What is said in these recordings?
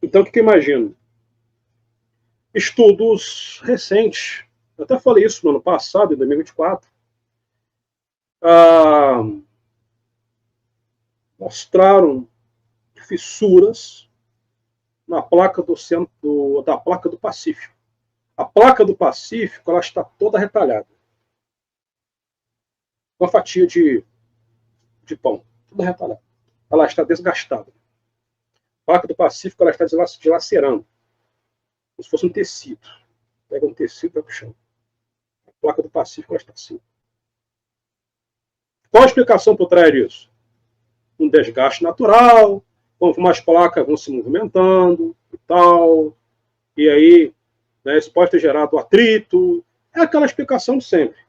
Então, o que eu imagino? Estudos recentes, eu até falei isso no ano passado, em 2024, mostraram fissuras na placa da placa do Pacífico. A placa do Pacífico ela está toda retalhada. Uma fatia de pão, toda retalhada. Ela está desgastada. A placa do Pacífico ela está dilacerando, como se fosse um tecido. Pega um tecido e vai para o chão. A placa do Pacífico ela está assim. Qual a explicação por trás disso? Um desgaste natural, como as placas vão se movimentando e tal, e aí né, isso pode ter gerado atrito, é aquela explicação de sempre.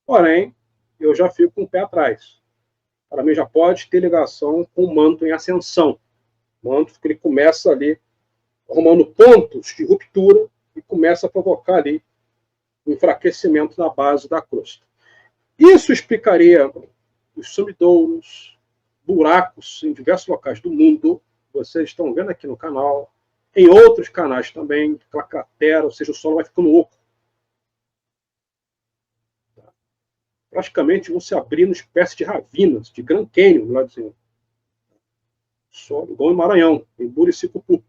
Porém, eu já fico com o pé atrás. Para mim já pode ter ligação com o manto em ascensão. O manto que ele começa ali arrumando pontos de ruptura e começa a provocar ali um enfraquecimento na base da crosta. Isso explicaria os sumidouros, buracos em diversos locais do mundo. Vocês estão vendo aqui no canal, em outros canais também, aquela cratera, ou seja, o solo vai ficando oco. Praticamente vão se abrindo espécies de ravinas, de Grand Canyon, lá dizendo. Solo, igual em Maranhão, em Buricicupu.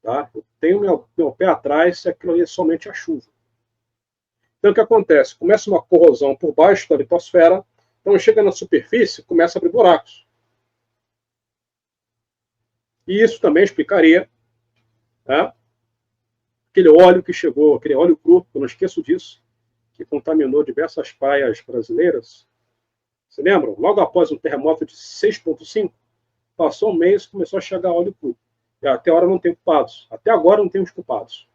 Tá? Eu tenho meu pé atrás se aquilo ali é somente a chuva. Então o que acontece? Começa uma corrosão por baixo da litosfera, então chega na superfície e começa a abrir buracos. E isso também explicaria tá? Aquele óleo que chegou, aquele óleo cru, eu não esqueço disso, que contaminou diversas praias brasileiras. Se lembram? Logo após um terremoto de 6,5, passou um mês e começou a chegar óleo cru. E até agora não tem culpados. Até agora não tem os culpados.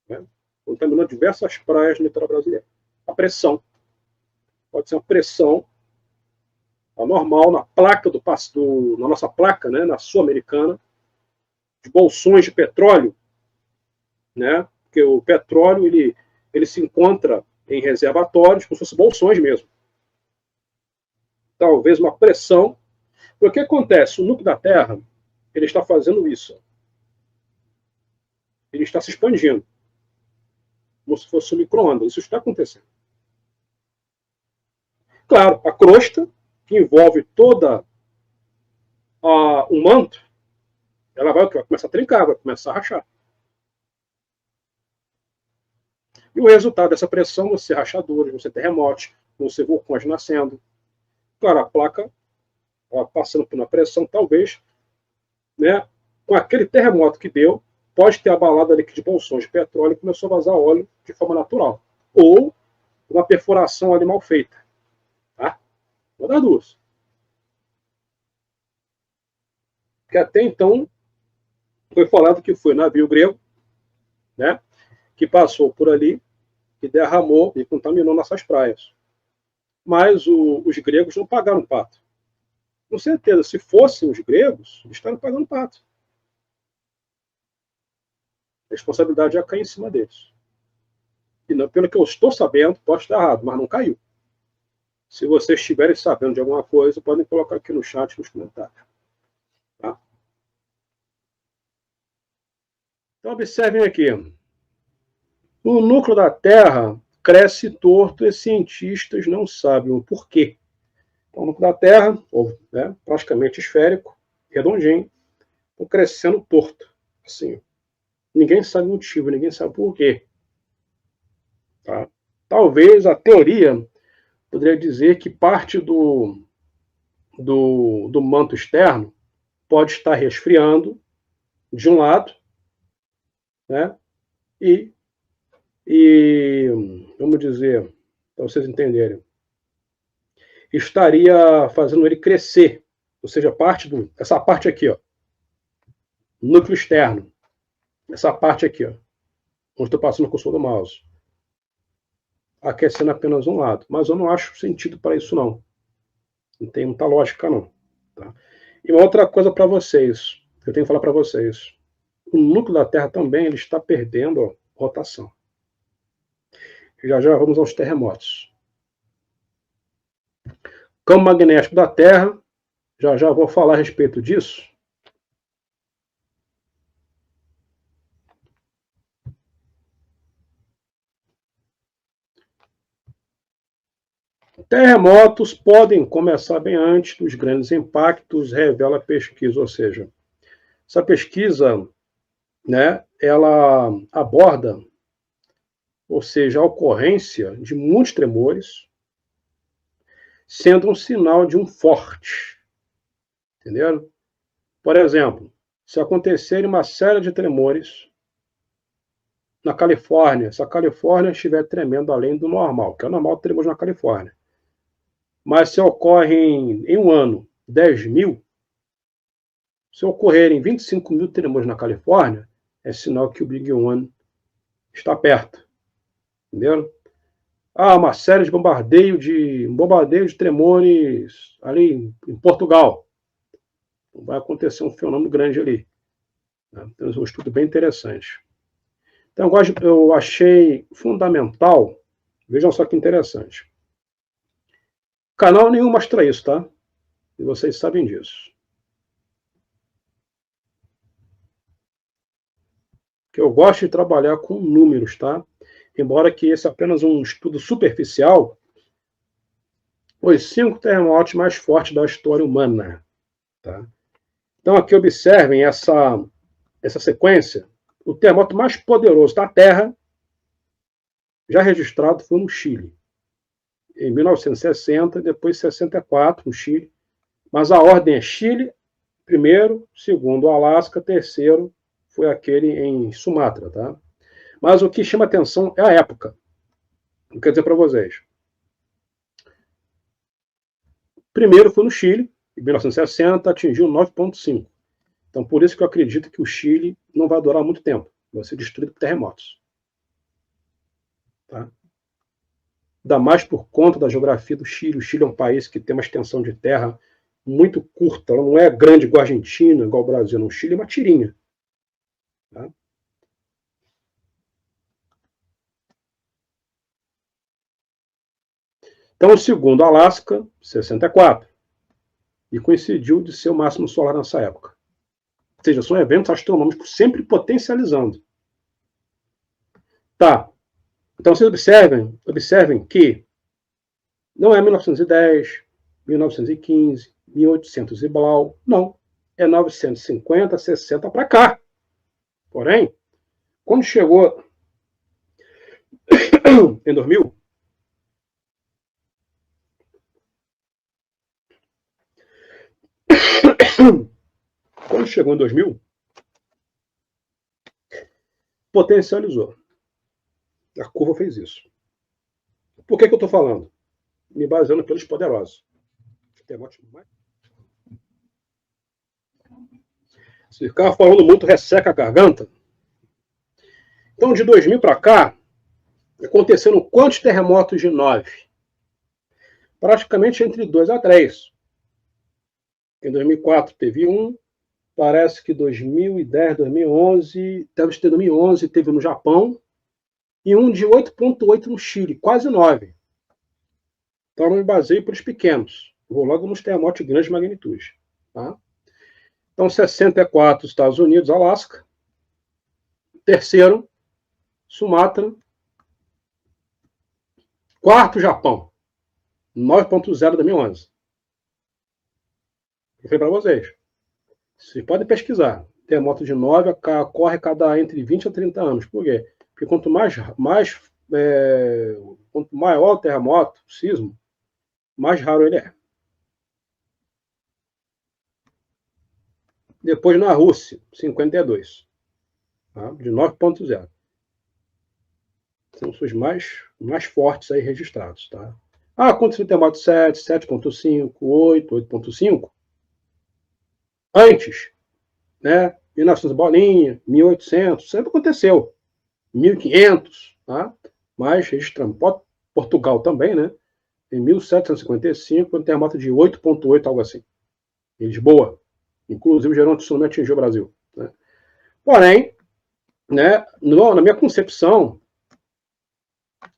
Né? Contaminou diversas praias no litoral brasileiro. A pressão. Pode ser uma pressão anormal na placa na nossa placa, né, na sul-americana, de bolsões de petróleo, né? Porque o petróleo ele se encontra em reservatórios, como se fossem bolsões mesmo. Talvez uma pressão. O que acontece? O núcleo da Terra ele está fazendo isso. Ele está se expandindo, como se fosse um micro-ondas. Isso está acontecendo. Claro, a crosta, que envolve toda o manto, ela vai começar a trincar, vai começar a rachar. E o resultado dessa pressão vão ser rachaduras, vão ser terremotos, vão ser vulcões nascendo. Claro, a placa passando por uma pressão, talvez, né, com aquele terremoto que deu, pode ter abalado ali de bolsões de petróleo e começou a vazar óleo de forma natural. Ou uma perfuração ali mal feita. Tá? Uma das duas. Porque até então foi falado que foi navio grego, né, que passou por ali, que derramou e contaminou nossas praias. Mas os gregos não pagaram pato. Com certeza, se fossem os gregos, eles estariam pagando pato. A responsabilidade já cai em cima deles. E não, pelo que eu estou sabendo, pode estar errado, mas não caiu. Se vocês estiverem sabendo de alguma coisa, podem colocar aqui no chat, nos comentários. Tá? Então, observem aqui. O núcleo da Terra cresce torto e cientistas não sabem o porquê. Então, o núcleo da Terra, né, praticamente esférico, redondinho, está crescendo torto. Assim, ninguém sabe o motivo, ninguém sabe por quê. Tá? Talvez a teoria poderia dizer que parte do manto externo pode estar resfriando de um lado, né? E vamos dizer, para vocês entenderem, estaria fazendo ele crescer, ou seja, essa parte aqui, ó, núcleo externo, essa parte aqui, ó, onde estou passando o cursor do mouse, aquecendo apenas um lado, mas eu não acho sentido para isso não. Não tem muita lógica não. Tá? E uma outra coisa para vocês, que eu tenho que falar para vocês, o núcleo da Terra também ele está perdendo rotação. Já vamos aos terremotos. Campo magnético da Terra, já vou falar a respeito disso, Terremotos podem começar bem antes dos grandes impactos, revela a pesquisa, ou seja, essa pesquisa, né, ela aborda, ou seja, a ocorrência de muitos tremores, sendo um sinal de um forte, entendeu? Por exemplo, se acontecerem uma série de tremores na Califórnia, se a Califórnia estiver tremendo além do normal, que é normal tremores na Califórnia, mas se ocorrem em um ano 10 mil, se ocorrerem 25 mil tremores na Califórnia, é sinal que o Big One está perto, entendeu? Uma série de bombardeio de tremores ali em Portugal. Vai acontecer um fenômeno grande ali. Temos um estudo bem interessante. Então, eu achei fundamental, vejam só que interessante. Canal nenhum mostra isso, tá? E vocês sabem disso. Que eu gosto de trabalhar com números, tá? Embora que esse é apenas um estudo superficial, os 5 terremotos mais fortes da história humana. Tá? Então, aqui observem essa sequência. O terremoto mais poderoso da Terra, já registrado, foi no Chile, em 1960, e depois 64, no Chile. Mas a ordem é Chile, primeiro, segundo, Alasca, terceiro, foi aquele em Sumatra. Tá? Mas o que chama atenção é a época. Não quer dizer para vocês. Primeiro foi no Chile, em 1960, atingiu 9,5. Então, por isso que eu acredito que o Chile não vai durar muito tempo. Vai ser destruído por terremotos. Tá? Ainda mais por conta da geografia do Chile. O Chile é um país que tem uma extensão de terra muito curta. Ela não é grande igual a Argentina, igual o Brasil. No Chile é uma tirinha. Tá? Então, o segundo, Alasca, 64. E coincidiu de ser o máximo solar nessa época. Ou seja, são eventos astronômicos sempre potencializando. Tá. Então, vocês observem que não é 1910, 1915, 1800 e blau, não. É 950, 60 para cá. Porém, quando chegou em 2000, quando chegou em 2000, potencializou. A curva fez isso. Por que eu estou falando? Me baseando pelos poderosos. Se ficar falando muito, resseca a garganta. Então, de 2000 para cá, aconteceram quantos terremotos de 9? Praticamente entre 2 a 3. Em 2004 teve um, parece que 2010, 2011, deve ter 2011, teve no Japão, e um de 8,8 no Chile, quase 9. Então eu me baseio pelos pequenos. Vou logo nos terremotos de grande magnitude. Tá? Então 64, Estados Unidos, Alasca. Terceiro, Sumatra. Quarto, Japão. 9,0 2011. Eu falei para vocês. Vocês podem pesquisar. Terremoto de 9 ocorre entre 20 a 30 anos. Por quê? Porque quanto maior o terremoto, o sismo, mais raro ele é. Depois na Rússia, 52. Tá? De 9,0. São os mais fortes aí registrados. Tá? Aconteceu o terremoto 7, 7,5, 8, 8,5. Antes, né? 1900 bolinha, 1800, sempre aconteceu. 1500, tá? Mas registramos. Portugal também, né? Em 1755, um terremoto de 8,8, algo assim. Em Lisboa. Inclusive, gerou um tsunami e atingiu o Brasil. Né? Porém, né, na minha concepção, o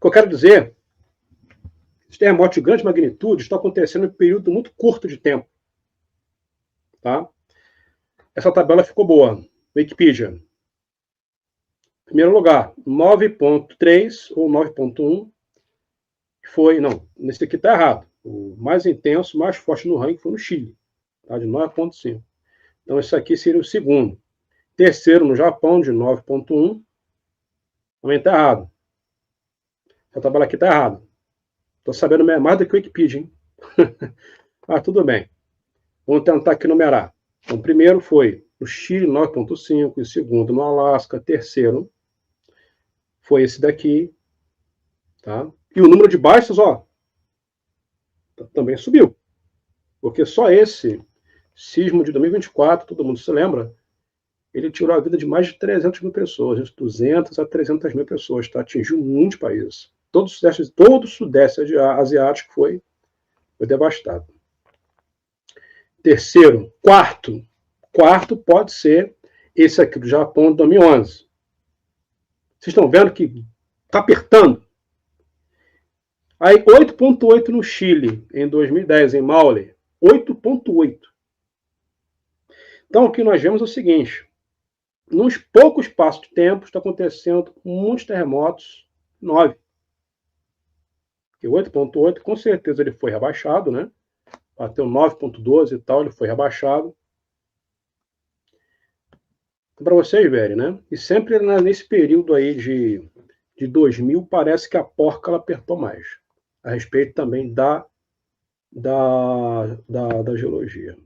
que eu quero dizer, os terremotos de grande magnitude estão acontecendo em um período muito curto de tempo. Tá? Essa tabela ficou boa. Wikipedia. primeiro lugar, 9.3 ou 9.1 foi, não, nesse aqui está errado. O mais intenso, mais forte no ranking foi no Chile, tá, de 9.5. Então, esse aqui seria o segundo. Terceiro no Japão, de 9.1. Também está errado. Essa tabela aqui está errada. Estou sabendo mais do que o Wikipedia, hein? Ah, tudo bem. Vamos tentar aqui numerar. Então, o primeiro foi no Chile, 9.5. O segundo no Alasca. Terceiro foi esse daqui. Tá? E o número de baixas, ó, também subiu. Porque só esse sismo de 2024, todo mundo se lembra, ele tirou a vida de mais de 300 mil pessoas, de 200 a 300 mil pessoas, tá? Atingiu muitos países. Todo o Sudeste Asiático foi devastado. Terceiro, quarto pode ser esse aqui do Japão, de 2011. Vocês estão vendo que está apertando. Aí, 8.8 no Chile, em 2010, em Maule. 8.8. Então, o que nós vemos é o seguinte. Nos poucos espaços de tempo, está acontecendo muitos terremotos. 9. E 8.8, com certeza, ele foi rebaixado, né? Até o 9.12 e tal, ele foi rebaixado. Para vocês verem, né? E sempre nesse período aí de 2000, parece que a porca ela apertou mais. A respeito também da geologia.